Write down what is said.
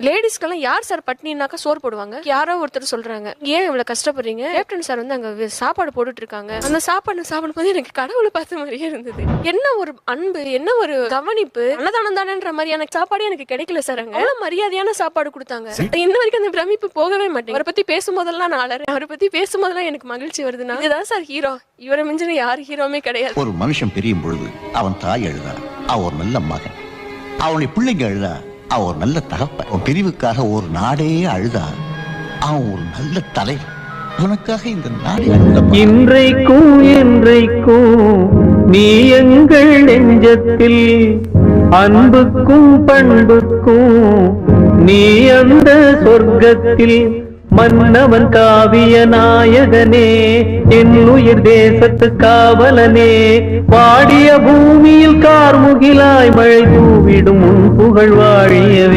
லேடிஸ்க்கெல்லாம் யார் சார் பட்னினாக்கா சோறு போடுவாங்க? யாரோ ஒருத்தர் சொல்றாங்க, ஏன் இவ்வளவு கஷ்டப்படுறீங்க? கேப்டன் சார் வந்து அங்க சாப்பாடு போட்டுட்டு இருக்காங்க. அந்த சாப்பாடு சாப்பிடும்போது எனக்கு கடவுளை பார்த்த மாதிரியே இருந்தது. என்ன ஒரு அன்பு, என்ன ஒரு கவனிப்பு. அன்னதானம் தானேன்ற மாதிரியான சாப்பாடு எனக்கு கிடைக்கல சார். அங்க மரியாதையான சாப்பாடு கொடுத்தாங்க. இன்ன வரைக்கும் அந்த பிரமிப்பு போகவே மாட்டேன். அவரை பத்தி பேசும்போதெல்லாம் நான் அலறேன். அவரை பத்தி பேசும்போதெல்லாம் எனக்கு மகிழ்ச்சி வருதுன்னா இதுதான் சார் ஹீரோ. இவரை மிஞ்சின யாரு ஹீரோமே கிடையாது. ஒரு மனுஷன் பிரியும் பொழுது அவன் தாய் அழுதா அவன் ஒரு நல்ல மகன், அவனுடைய பிள்ளைங்க அழுதா அவன் ஒரு நல்ல தகப்பன், அவன் பிரிவுக்காக ஒரு நாடே அழுதா அவன் ஒரு நல்ல தலைவர். உனக்காக இந்த நாடு இன்றைக்கும் என்றைக்கும் நீ எங்கள் நெஞ்சத்தில், அன்புக்கும் பண்புக்கும் நீ அந்த சொர்க்கத்தில். மன்னவன் காவிய நாயகனே, என் உயிர் தேசத்து காவலனே, வாடிய பூமியில் கார்முகிலாய் மழை தூவிடும் உன் புகழ் வாழியவே.